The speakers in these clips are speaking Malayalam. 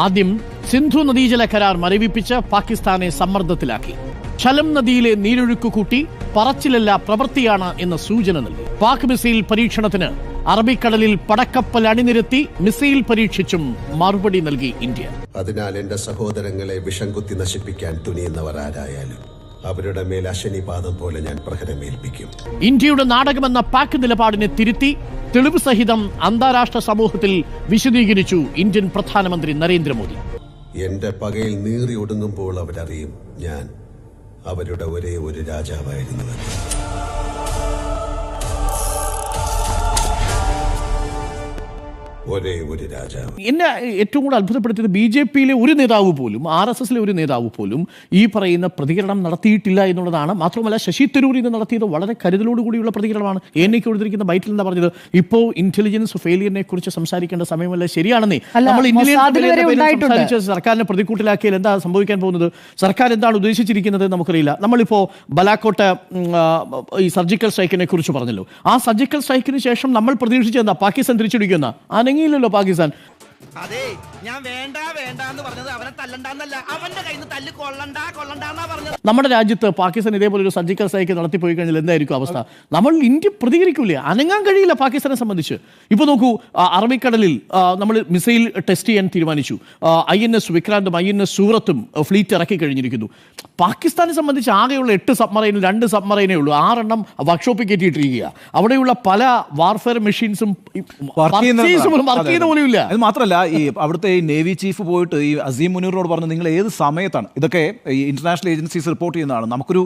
ആദ്യം സിന്ധു നദീജല കരാർ മരവിപ്പിച്ച് പാകിസ്ഥാനെ സമ്മർദ്ദത്തിലാക്കി. ഝലം നദിയിലെ നീരൊഴുക്ക് കൂട്ടി പറച്ചിലല്ല പ്രവൃത്തിയാണ് എന്ന സൂചന നൽകി. പാക് മിസൈൽ പരീക്ഷണത്തിന് അറബിക്കടലിൽ പടക്കപ്പൽ അണിനിരത്തി മിസൈൽ പരീക്ഷിച്ചും മറുപടി നൽകി ഇന്ത്യ. അതിനാൽ എന്റെ സഹോദരങ്ങളെ വിഷം കുത്തി നശിപ്പിക്കാൻ തുനിയുന്നവർ ആരായാലും അവരുടെ മേൽ അശനിപാതം പോലെ ഞാൻ പ്രഹരമേൽപ്പിക്കും. ഇന്ത്യയുടെ നാടകമെന്ന പാക് നിലപാടിനെ തിരുത്തി തെളിവ് സഹിതം അന്താരാഷ്ട്ര സമൂഹത്തിൽ വിശദീകരിച്ചു ഇന്ത്യൻ പ്രധാനമന്ത്രി നരേന്ദ്രമോദി. എന്റെ പകയിൽ നീറി ഒടുങ്ങുമ്പോൾ അവരറിയും ഞാൻ അവരുടെ ഒരേ ഒരു രാജാവായിരുന്നു. ഒരേ ഒരു രാജാവ്. എന്നെ ഏറ്റവും കൂടുതൽ അത്ഭുതപ്പെടുത്തിയത് BJP-യിലെ ഒരു നേതാവ് പോലും RSS-ലെ ഒരു നേതാവ് പോലും ഈ പറയുന്ന പ്രതികരണം നടത്തിയിട്ടില്ല എന്നുള്ളതാണ്. മാത്രമല്ല ശശി തരൂർ ഇത് നടത്തിയത് വളരെ കരുതലോടുകൂടിയുള്ള പ്രതികരണമാണ്. എനിക്ക് കൊടുത്തിരിക്കുന്ന ബൈറ്റിൽ എന്താ പറഞ്ഞത്? ഇപ്പോ ഇന്റലിജൻസ് ഫെയിലിയറിനെ കുറിച്ച് സംസാരിക്കേണ്ട സമയമല്ല. ശരിയാണെന്നേ, നമ്മൾ ഇന്റലിജൻസ് സർക്കാരിനെ പ്രതിക്കൂട്ടിലാക്കിയാൽ എന്താ സംഭവിക്കാൻ പോകുന്നത്? സർക്കാർ എന്താണ് ഉദ്ദേശിച്ചിരിക്കുന്നത് നമുക്കറിയില്ല. നമ്മളിപ്പോ ബലാക്കോട്ട് ഈ സർജിക്കൽ സ്ട്രൈക്കിനെ കുറിച്ച് പറഞ്ഞല്ലോ. ആ സർജിക്കൽ സ്ട്രൈക്കിന് ശേഷം നമ്മൾ പ്രതീക്ഷിച്ചത് എന്താ? പാകിസ്ഥാൻ തിരിച്ചടിക്കുന്ന അനങ്ങിയില്ലല്ലോ പാകിസ്ഥാൻ. അതെ, ഞാൻ വേണ്ട വേണ്ട എന്ന് പറഞ്ഞത് അവനെ തല്ലണ്ടെന്നല്ല, അവന്റെ കയ്യിൽ നിന്ന് തല്ല് കൊള്ളണ്ടാന്നാ പറഞ്ഞത്. നമ്മുടെ രാജ്യത്ത് പാകിസ്ഥാൻ ഇതേപോലെ ഒരു സർജിക്കൽ സ്ട്രൈക്ക് നടത്തിപ്പോയി കഴിഞ്ഞാൽ എന്തായിരിക്കും അവസ്ഥ? നമ്മൾ ഇന്ത്യ പ്രതികരിക്കൂലേ? അനങ്ങാൻ കഴിയില്ല പാകിസ്ഥാനെ സംബന്ധിച്ച്. ഇപ്പോൾ നോക്കൂ, അറബിക്കടലിൽ നമ്മൾ മിസൈൽ ടെസ്റ്റ് ചെയ്യാൻ തീരുമാനിച്ചു. INS വിക്രാന്തും INS സൂറത്തും ഫ്ലീറ്റ് ഇറക്കി കഴിഞ്ഞിരിക്കുന്നു. പാകിസ്ഥാനെ സംബന്ധിച്ച് ആകെയുള്ള 8 സബ്മറൈനിൽ 2 സബ്മറൈനേ ഉള്ളൂ. 6 എണ്ണം വർക്ക്ഷോപ്പിൽ കയറ്റിയിട്ടിരിക്കുക. അവിടെയുള്ള പല വാർഫെയർ മെഷീൻസും വർക്ക് ചെയ്യുന്ന പോലും ഇല്ല. അത് മാത്രമല്ല, ഈ അവിടുത്തെ ഈ നേവി ചീഫ് പോയിട്ട് ഈ അസീം മുനീറിനോട് പറഞ്ഞു, നിങ്ങൾ ഏത് സമയത്താണ് ഇതൊക്കെ ഈ ഇന്റർനാഷണൽ ഏജൻസീസ് റിപ്പോർട്ട് ചെയ്യുന്നതാണ്, നമുക്കൊരു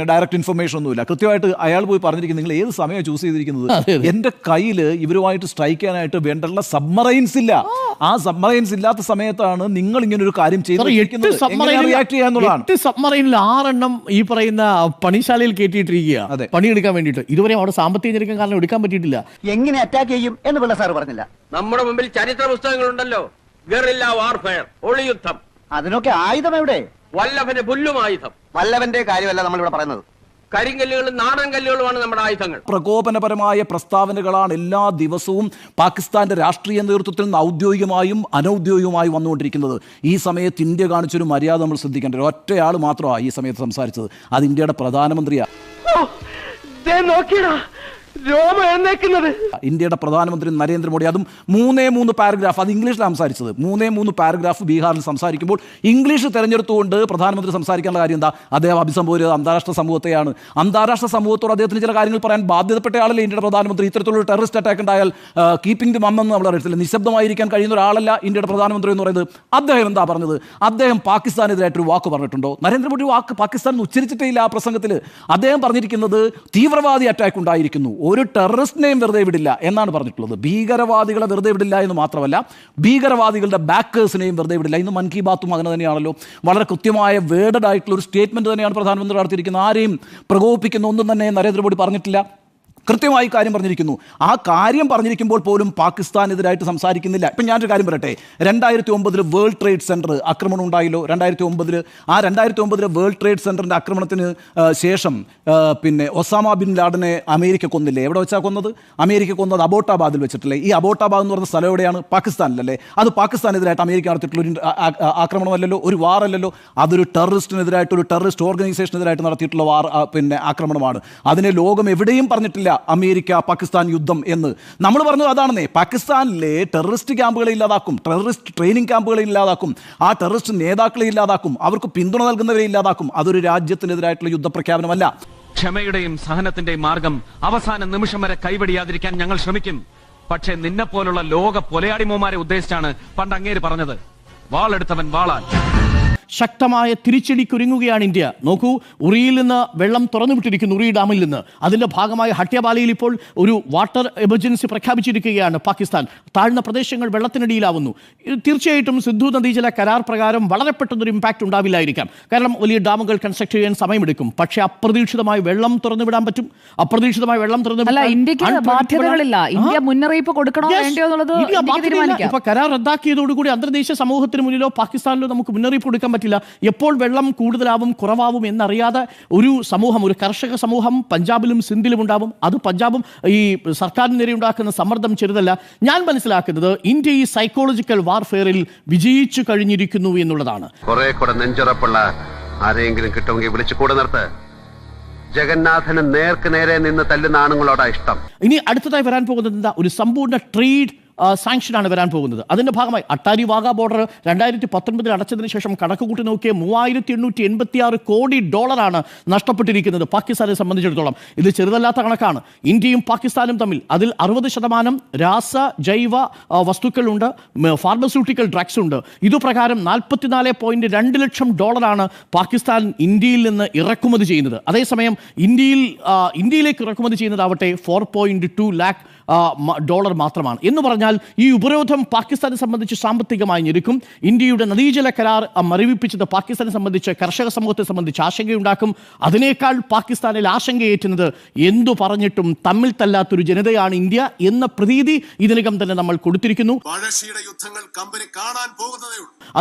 ഡയറക്റ്റ് ഇൻഫർമേഷൻ ഒന്നുമില്ല. കൃത്യമായിട്ട് അയാൾ പോയി പറഞ്ഞിരിക്കുന്നത്, നിങ്ങൾ ഏത് സമയമാണ് ചൂസ് ചെയ്തിരിക്കുന്നത്? എന്റെ കയ്യിൽ ഇവരുമായിട്ട് സ്ട്രൈക്ക് ചെയ്യാനായിട്ട് വേണ്ടുള്ള സബ്മറൈൻസ് ഇല്ല. ആ സബ്മറൈൻസ് ഇല്ലാത്ത സമയത്താണ് നിങ്ങൾ ഇങ്ങനെ ഒരു കാര്യം ചെയ്തിരിക്കുന്നത്. റിയാക്ട് ചെയ്യാന്നുള്ളതാണ്. 8 സബ്മറൈനിൽ 6 എണ്ണം ഈ പറയുന്ന പണിശാലയിൽ കയറ്റിയിട്ടിരിക്കുക പണിയെടുക്കാൻ വേണ്ടിയിട്ട്. ഇതുവരെ അവിടെ സാമ്പത്തിക ഞെരുക്കം കാരണം എടുക്കാൻ പറ്റിയിട്ടില്ല. എങ്ങനെ അറ്റാക്ക് ചെയ്യും എന്ന് പിള്ള സാർ പറഞ്ഞില്ല. നമ്മുടെ മുമ്പിൽ ചരിത്ര പുസ്തകങ്ങളുണ്ടല്ലോ. Guerrilla warfare, ഒളിയുദ്ധം. അതിനൊക്കെ ആയുധം എവിടെ? വല്ലഭന് പുല്ലും ആയുധം. വല്ലഭന്റെ കാര്യമല്ല നമ്മൾ ഇവിടെ പറയുന്നത്. കരിങ്കല്ലുകളും നാടൻ കല്ലുകളുമാണ് നമ്മുടെ ആയുധങ്ങൾ. പ്രകോപനപരമായ പ്രസ്താവനകളാണ് എല്ലാ ദിവസവും പാകിസ്ഥാന്റെ രാഷ്ട്രീയ നേതൃത്വത്തിൽ നിന്ന് ഔദ്യോഗികമായും അനൌദ്യോഗികമായി വന്നുകൊണ്ടിരിക്കുന്നത്. ഈ സമയത്ത് ഇന്ത്യ കാണിച്ചൊരു മര്യാദ നമ്മൾ ശ്രദ്ധിക്കേണ്ടത്. ഒറ്റയാൾ മാത്രമാണ് ഈ സമയത്ത് സംസാരിച്ചത്. അത് ഇന്ത്യയുടെ പ്രധാനമന്ത്രിയാണ്. ഇന്ത്യയുടെ പ്രധാനമന്ത്രി നരേന്ദ്രമോദി, അതും 3 പാരഗ്രാഫ്, അത് ഇംഗ്ലീഷിലാണ് സംസാരിച്ചത്. 3 പാരഗ്രാഫ് ബീഹാറിൽ സംസാരിക്കുമ്പോൾ ഇംഗ്ലീഷ് തെരഞ്ഞെടുത്തുകൊണ്ട് പ്രധാനമന്ത്രി സംസാരിക്കാനുള്ള കാര്യം എന്താ? അദ്ദേഹം അഭിസംബോധന ചെയ്തത് അന്താരാഷ്ട്ര സമൂഹത്തെയാണ്. അന്താരാഷ്ട്ര സമൂഹത്തോട് അദ്ദേഹത്തിന് ചില കാര്യങ്ങൾ പറയാൻ ബാധ്യതപ്പെട്ട ആളല്ലേ ഇന്ത്യയുടെ പ്രധാനമന്ത്രി? ഇത്തരത്തിലുള്ള ടെററിസ്റ്റ് അറ്റാക്ക് ഉണ്ടായാൽ കീപ്പിംഗ് ദി മം എന്ന് നമ്മൾ അറിയത്തില്ല, നിശബ്ദമായിരിക്കാൻ കഴിയുന്ന ഒരാളല്ല ഇന്ത്യയുടെ പ്രധാനമന്ത്രി എന്ന് പറയുന്നത്. അദ്ദേഹം എന്താ പറഞ്ഞത്? അദ്ദേഹം പാകിസ്ഥാനെതിരായിട്ടൊരു വാക്ക് പറഞ്ഞിട്ടുണ്ടോ? നരേന്ദ്രമോദി വാക്ക് പാകിസ്ഥാൻ ഉച്ചരിച്ചിട്ടേ ഇല്ല ആ പ്രസംഗത്തിൽ. അദ്ദേഹം പറഞ്ഞിരിക്കുന്നത് തീവ്രവാദി അറ്റാക്ക് ഉണ്ടായിരിക്കുന്നു, ഒരു ടെററിസ്റ്റിനെയും വെറുതെ വിടില്ല എന്നാണ് പറഞ്ഞിട്ടുള്ളത്. ഭീകരവാദികളെ വെറുതെ വിടില്ല എന്ന് മാത്രമല്ല, ഭീകരവാദികളുടെ ബാക്കേഴ്സിനെയും വെറുതെ വിടില്ല. ഇന്ന് മൻ കി ബാത്തും അങ്ങനെ തന്നെയാണല്ലോ. വളരെ കൃത്യമായ വേർഡഡ് ആയിട്ടുള്ള ഒരു സ്റ്റേറ്റ്മെന്റ് തന്നെയാണ് പ്രധാനമന്ത്രി നടത്തിയിരിക്കുന്നത്. ആരെയും പ്രകോപിപ്പിക്കുന്ന ഒന്നും തന്നെ നരേന്ദ്രമോദി പറഞ്ഞിട്ടില്ല. കൃത്യമായി കാര്യം പറഞ്ഞിരിക്കുന്നു. ആ കാര്യം പറഞ്ഞിരിക്കുമ്പോൾ പോലും പാകിസ്ഥാനെതിരായിട്ട് സംസാരിക്കുന്നില്ല. ഇപ്പം ഞാനൊരു കാര്യം പറയട്ടെ, 2009 വേൾഡ് ട്രേഡ് സെൻറ്റർ ആക്രമണം ഉണ്ടായല്ലോ. 2009 വേൾഡ് ട്രേഡ് സെൻറ്ററിൻ്റെ ആക്രമണത്തിന് ശേഷം പിന്നെ ഒസാമ ബിൻ ലാഡനെ അമേരിക്ക കൊന്നില്ലേ? എവിടെ വെച്ചാൽ കൊന്നത്? അമേരിക്ക കൊന്നത് അബോട്ടാബാദിൽ വെച്ചിട്ടില്ലേ? ഈ അബോട്ടാബാദ് എന്ന് പറയുന്ന സ്ഥലം എവിടെയാണ്? പാകിസ്ഥാനിലല്ലേ? അത് പാകിസ്ഥാനെതിരായിട്ട് അമേരിക്ക നടത്തിയിട്ടുള്ള ഒരു ആക്രമണമല്ലല്ലോ, ഒരു വാറല്ലല്ലോ. അതൊരു ടെററിസ്റ്റിനെതിരായിട്ട്, ഒരു ടെററിസ്റ്റ് ഓർഗനൈസേഷനെതിരായിട്ട് നടത്തിയിട്ടുള്ള ആക്രമണമാണ്. അതിനെ ലോകം എവിടെയും പറഞ്ഞിട്ടില്ല അമേരിക്ക പാകിസ്ഥാൻ യുദ്ധം എന്ന്. നമ്മൾ പറഞ്ഞത് അതാണെന്നേ, പാകിസ്ഥാനിലെ ടെററിസ്റ്റ് ക്യാമ്പുകളെ ഇല്ലാതാക്കും, ടെററിസ്റ്റ് ട്രെയിനിങ് ക്യാമ്പുകളെ ഇല്ലാതാക്കും, ആ ടെററിസ്റ്റ് നേതാക്കളെ ഇല്ലാതാക്കും, അവർക്ക് പിന്തുണ നൽകുന്നവരെ ഇല്ലാതാക്കും. അതൊരു രാജ്യത്തിനെതിരായിട്ടുള്ള യുദ്ധപ്രഖ്യാപനമല്ല. ക്ഷമയുടെയും സഹനത്തിന്റെയും മാർഗം അവസാന നിമിഷം വരെ കൈവടിയാതിരിക്കാൻ ഞങ്ങൾ ശ്രമിക്കും. പക്ഷേ നിന്നെപ്പോലുള്ള ലോക പൊലയാടിമോമാരെ ഉദ്ദേശിച്ചാണ് പണ്ട് അങ്ങേര് പറഞ്ഞത്, വാളെടുത്തവൻ വാളാൻ. ശക്തമായ തിരിച്ചടിക്കൊരുങ്ങുകയാണ് ഇന്ത്യ. നോക്കൂ, ഉറിയിൽ നിന്ന് വെള്ളം തുറന്നുവിട്ടിരിക്കുന്നു, ഉറി ഡാമിൽ നിന്ന്. അതിന്റെ ഭാഗമായി ഹട്യാബാലയിൽ ഇപ്പോൾ ഒരു വാട്ടർ എമർജൻസി പ്രഖ്യാപിച്ചിരിക്കുകയാണ് പാകിസ്ഥാൻ. താഴ്ന്ന പ്രദേശങ്ങൾ വെള്ളത്തിനടിയിലാവുന്നു. തീർച്ചയായിട്ടും സിന്ധു നദീജല കരാർ പ്രകാരം വളരെ പെട്ടെന്നൊരു ഇമ്പാക്ട് ഉണ്ടാവില്ലായിരിക്കാം. കാരണം വലിയ ഡാമുകൾ കൺസ്ട്രക്ട് ചെയ്യാൻ സമയമെടുക്കും. പക്ഷേ അപ്രതീക്ഷിതമായി വെള്ളം തുറന്നുവിടാൻ പറ്റും. അപ്രതീക്ഷിതമായി വെള്ളം മുന്നറിയിപ്പ് ഇപ്പൊ കരാർ റദ്ദാക്കിയതോടുകൂടി അന്തർദേശീയ സമൂഹത്തിന് മുന്നിലോ പാകിസ്ഥാനിലോ നമുക്ക് മുന്നറിയിപ്പ് കൊടുക്കാൻ പറ്റില്ല. എപ്പോൾ വെള്ളം കൂടുതലാവും കുറവാവും എന്നറിയാതെ ഒരു സമൂഹം, ഒരു കർഷക സമൂഹം പഞ്ചാബിലും സിന്ധിലും ഉണ്ടാവും. അത് പഞ്ചാബും ഈ സർക്കാരിന് നേരെ ഉണ്ടാക്കുന്ന സമ്മർദ്ദം ചെറുതല്ല. ഞാൻ മനസ്സിലാക്കുന്നത് ഇന്ത്യ ഈ സൈക്കോളജിക്കൽ വാർഫെയറിൽ വിജയിച്ചു കഴിഞ്ഞിരിക്കുന്നു എന്നുള്ളതാണ്. കുറെ കൂടെ നെഞ്ചുറപ്പുള്ള ആരെങ്കിലും കിട്ടുമെങ്കിൽ വിളിച്ചു കൂടെ നിർത്ത്. ജഗന്നാഥന് നേർക്ക് നേരെ നിന്ന് തല്ലുന്ന ആണുങ്ങളോടാ ഇഷ്ടം. ഇനി അടുത്തതായി വരാൻ പോകുന്നത് എന്താ? ഒരു സമ്പൂർണ്ണ ട്രേഡ് സാങ്ഷനാണ് വരാൻ പോകുന്നത്. അതിന്റെ ഭാഗമായി അട്ടാരി വാഗ ബോർഡർ 2019 അടച്ചതിന് ശേഷം കണക്ക് കൂട്ടി നോക്കിയ $3886 കോടി നഷ്ടപ്പെട്ടിരിക്കുന്നത് പാകിസ്ഥാനെ സംബന്ധിച്ചിടത്തോളം. ഇത് ചെറുതല്ലാത്ത കണക്കാണ്. ഇന്ത്യയും പാകിസ്ഥാനും തമ്മിൽ അതിൽ 60% രാസ ജൈവ വസ്തുക്കളുണ്ട്, ഫാർമസ്യൂട്ടിക്കൽ ഡ്രഗ്സ് ഉണ്ട്. ഇതുപ്രകാരം $44.2 ലക്ഷം പാകിസ്ഥാൻ ഇന്ത്യയിൽ നിന്ന് ഇറക്കുമതി ചെയ്യുന്നത്. അതേസമയം ഇന്ത്യയിലേക്ക് ഇറക്കുമതി ചെയ്യുന്നതാവട്ടെ $4.2 lakh മാത്രമാണ്. എന്ന് പറഞ്ഞാൽ ഈ ഉപരോധം പാകിസ്ഥാനെ സംബന്ധിച്ച് സാമ്പത്തികമായി ഞെരുക്കും. ഇന്ത്യയുടെ നദീജല കരാർ മരവിപ്പിച്ചത് പാകിസ്ഥാനെ സംബന്ധിച്ച്, കർഷക സമൂഹത്തെ സംബന്ധിച്ച് ആശങ്കയുണ്ടാക്കും. അതിനേക്കാൾ പാകിസ്ഥാനിൽ ആശങ്കയേറ്റുന്നത് എന്തു പറഞ്ഞിട്ടും തമ്മിൽ തല്ലാത്തൊരു ജനതയാണ് ഇന്ത്യ എന്ന പ്രതീതി ഇതിനകം തന്നെ നമ്മൾ കൊടുത്തിരിക്കുന്നു.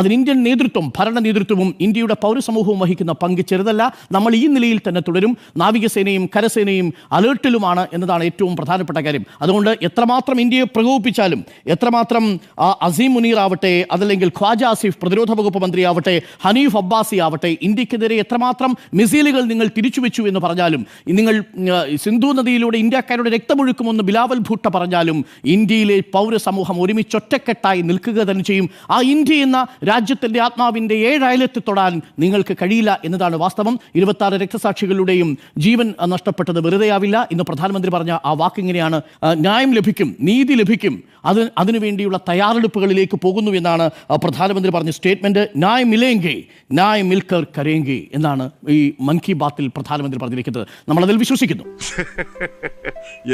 അതിന് ഇന്ത്യൻ നേതൃത്വം, ഭരണ നേതൃത്വവും ഇന്ത്യയുടെ പൗരസമൂഹവും വഹിക്കുന്ന പങ്ക് ചെറുതല്ല. നമ്മൾ ഈ നിലയിൽ തന്നെ തുടരും. നാവികസേനയും കരസേനയും അലേർട്ടിലുമാണ് എന്നതാണ് ഏറ്റവും പ്രധാനപ്പെട്ട കാര്യം. അതുകൊണ്ട് എത്രമാത്രം ഇന്ത്യയെ പ്രകോപിപ്പിച്ചാലും, എത്രമാത്രം അസീം മുനീർ ആവട്ടെ, അതല്ലെങ്കിൽ ഖ്വാജ ആസിഫ് പ്രതിരോധ വകുപ്പ് മന്ത്രി ആവട്ടെ, ഹനീഫ് അബ്ബാസി ആവട്ടെ, ഇന്ത്യക്കെതിരെ എത്രമാത്രം മിസൈലുകൾ നിങ്ങൾ തിരിച്ചുവെച്ചു എന്ന് പറഞ്ഞാലും, നിങ്ങൾ സിന്ധു നദിയിലൂടെ ഇന്ത്യക്കാരുടെ രക്തമൊഴുക്കുമെന്ന് ബിലാവൽ ഭൂട്ട പറഞ്ഞാലും, ഇന്ത്യയിലെ പൗരസമൂഹം ഒരുമിച്ചൊറ്റക്കെട്ടായി നിൽക്കുക തന്നെ ചെയ്യും. ആ ഇന്ത്യ എന്ന രാജ്യത്തിന്റെ ആത്മാവിന്റെ 7 അയലത്ത് തൊടാൻ നിങ്ങൾക്ക് കഴിയില്ല എന്നതാണ് വാസ്തവം. 26 രക്തസാക്ഷികളുടെയും ജീവൻ നഷ്ടപ്പെട്ടത് വെറുതെയാവില്ല. ഇന്ന് പ്രധാനമന്ത്രി പറഞ്ഞ ആ വാക്കിങ്ങനെയാണ്: ന്യായം ലഭിക്കും, നീതി ലഭിക്കും, അതിനുവേണ്ടിയുള്ള തയ്യാറെടുപ്പുകളിലേക്ക് പോകുന്നു എന്നാണ് പ്രധാനമന്ത്രി പറഞ്ഞ സ്റ്റേറ്റ്മെന്റ്. ന്യായം മിലേങ്കെ ന്യായം മിൽക്കർ കരേങ്കെ എന്നാണ് ഈ മൻ കി ബാത്തിൽ പ്രധാനമന്ത്രി പറഞ്ഞിരിക്കുന്നത്. നമ്മൾ അതിൽ വിശ്വസിക്കുന്നു.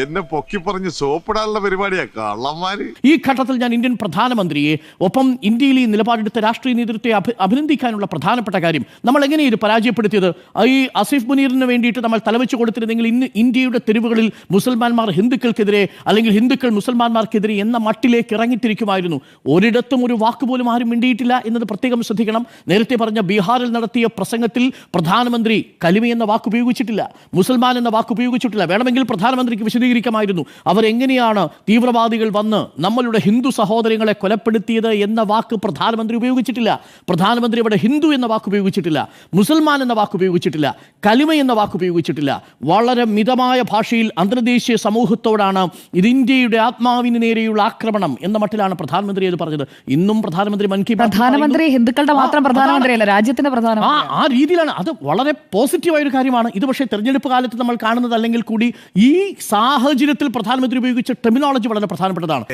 എന്നെ പൊക്കി പറഞ്ഞ് സോപ്പിടാനുള്ള പരിപാടിയാ കള്ളന്മാര്. ഈ ഘട്ടത്തിൽ ഞാൻ ഇന്ത്യൻ പ്രധാനമന്ത്രിയെ, ഒപ്പം ഇന്ത്യയിൽ ഈ നിലപാടെടുത്ത രാഷ്ട്രീയ നേതൃത്വത്തെ അഭിനന്ദിക്കാനുള്ള പ്രധാനപ്പെട്ട കാര്യം, നമ്മൾ എങ്ങനെയാണ് ഇത് പരാജയപ്പെടുത്തിയത്? ഈ ആസിഫ് മുനീറിന് വേണ്ടിയിട്ട് നമ്മൾ തലവെച്ച് കൊടുത്തിരുന്നെങ്കിൽ ഇന്ന് ഇന്ത്യയുടെ തെരുവുകളിൽ മുസൽമാന്മാർ ഹിന്ദുക്കൾക്കെതിരെ, അല്ലെങ്കിൽ ഹിന്ദുക്കൾ മുസൽമാന്മാർക്കെതിരെ എന്ന മട്ടിലേക്ക് ഇറങ്ങിത്തിരിക്കുമായിരുന്നു. ഒരിടത്തും ഒരു വാക്കുപോലും ആരും മിണ്ടിയിട്ടില്ല എന്നത് പ്രത്യേകം ശ്രദ്ധിക്കണം. നേരത്തെ പറഞ്ഞ ബീഹാറിൽ നടത്തിയ പ്രസംഗത്തിൽ പ്രധാനമന്ത്രി കലിമ എന്ന വാക്ക് ഉപയോഗിച്ചിട്ടില്ല, മുസൽമാൻ എന്ന വാക്ക് ഉപയോഗിച്ചിട്ടില്ല. വേണമെങ്കിൽ പ്രധാനമന്ത്രിക്ക് വിശദീകരിക്കാമായിരുന്നു അവരെങ്ങനെയാണ് തീവ്രവാദികൾ വന്ന് നമ്മളുടെ ഹിന്ദു സഹോദരങ്ങളെ കൊലപ്പെടുത്തിയത് എന്ന വാക്ക് പ്രധാനമന്ത്രി ഉപയോഗിച്ചിട്ടില്ല. പ്രധാനമന്ത്രി അവിടെ ഹിന്ദു എന്ന വാക്ക് ഉപയോഗിച്ചിട്ടില്ല, മുസൽമാൻ എന്ന വാക്ക് ഉപയോഗിച്ചിട്ടില്ല, കലിമ എന്ന വാക്ക് ഉപയോഗിച്ചിട്ടില്ല. വളരെ മിതമായ ഭാഷയിൽ അന്തർദേശീയ സമൂഹത്തോടാണ് ഇത് ഇന്ത്യയുടെ ആത്മാവിന് നേരെയുള്ള ആക്രമണം എന്ന മട്ടിലാണ് പ്രധാനമന്ത്രി അത് പറഞ്ഞത്. ഇന്നും പ്രധാനമന്ത്രി മൻ കി ബാത്ത് പ്രധാനമന്ത്രി ഹിന്ദുക്കളുടെ മാത്രം പ്രധാനമന്ത്രിയല്ല, രാജ്യത്തിന്റെ പ്രധാനമന്ത്രി. ആ രീതിയിലാണ്. അത് വളരെ പോസിറ്റീവായ ഒരു കാര്യമാണ്. ഇത് പക്ഷേ തെരഞ്ഞെടുപ്പ് കാലത്ത് നമ്മൾ കാണുന്നത് അല്ലെങ്കിൽ കൂടി ഈ സാഹചര്യത്തിൽ പ്രധാനമന്ത്രി ഉപയോഗിച്ച ടെർമിനോളജി വളരെ പ്രധാനപ്പെട്ടതാണ്.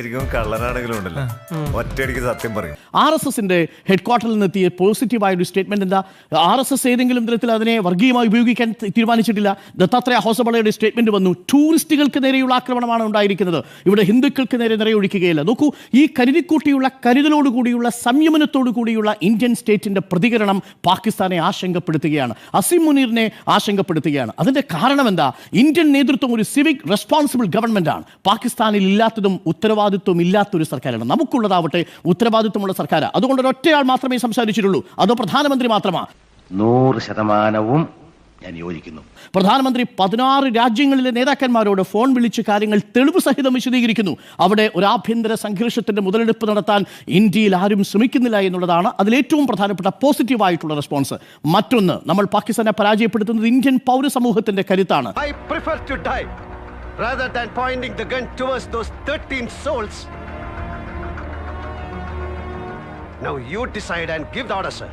RSSന്റെ ഹെഡ്ക്വാർട്ടറിൽ നിന്നെത്തിയ പോസിറ്റീവായ ഒരു സ്റ്റേറ്റ്മെന്റ് എന്താ? RSS ഏതെങ്കിലും തരത്തിൽ അതിനെ വർഗീയമായി ഉപയോഗിക്കാൻ തീരുമാനിച്ചിട്ടില്ല. ദത്താത്രേയ ഹോസബളയുടെ സ്റ്റേറ്റ്മെന്റ് വന്നു: ടൂറിസ്റ്റുകൾക്ക് നേരെയുള്ള ആക്രമണമാണ് ഉണ്ടായിരിക്കുന്നത്, ഇവിടെ ഹിന്ദുക്കൾക്ക് നേരെ നിറയൊഴിക്കുകയില്ല. നോക്കൂ, ഈ കരുതിക്കൂട്ടിയുള്ള, കരുതലോടുകൂടിയുള്ള, സംയമനത്തോടു കൂടിയുള്ള ഇന്ത്യൻ സ്റ്റേറ്റിന്റെ പ്രതികരണം പാകിസ്ഥാനെ ആശങ്കപ്പെടുത്തുകയാണ്, അസീം മുനീറിനെ ആശങ്കപ്പെടുത്തുകയാണ്. അതിന്റെ കാരണം എന്താ? ഇന്ത്യൻ നേതൃത്വം ഒരു സിവിക് റെസ്പോൺസിബിൾ ഗവൺമെന്റ് ആണ്. പാകിസ്ഥാനിൽ ഇല്ലാത്തതും ഉത്തരവാദിത്വം ഇല്ലാത്തൊരു സർക്കാരാണ്. നമുക്കുള്ളതാവട്ടെ ഉത്തരവാദിത്വമുള്ള സർക്കാർ. അതുകൊണ്ട് ഒരൊറ്റയാൾ മാത്രമേ സംസാരിച്ചിട്ടുള്ളൂ, അതോ പ്രധാനമന്ത്രി മാത്രമാണ്? 100% ഞാൻ യോജിക്കുന്നു. പ്രധാനമന്ത്രി 16 രാജ്യങ്ങളിലെ നേതാക്കന്മാരോട് ഫോൺ വിളിച്ച് കാര്യങ്ങൾ തെളിവ് സഹിതം വിശദീകരിക്കുന്നു. അവിടെ ഒരു ആഭ്യന്തര സംഘർഷത്തിന്റെ മുതലെടുപ്പ് നടത്താൻ ഇന്ത്യയിൽ ആരും ശ്രമിക്കുന്നില്ല എന്നുള്ളതാണ് അതിലേറ്റവും പ്രധാനപ്പെട്ട പോസിറ്റീവായിട്ടുള്ള റെസ്പോൺസ്. മറ്റൊന്ന്, നമ്മൾ പാകിസ്ഥാനെ പരാജയപ്പെടുത്തുന്നത് Indian പൗരസമൂഹത്തിന്റെ കരുത്താണ്. I prefer to die rather than pointing the gun towards those 13 souls. Now you decide and give the order, sir.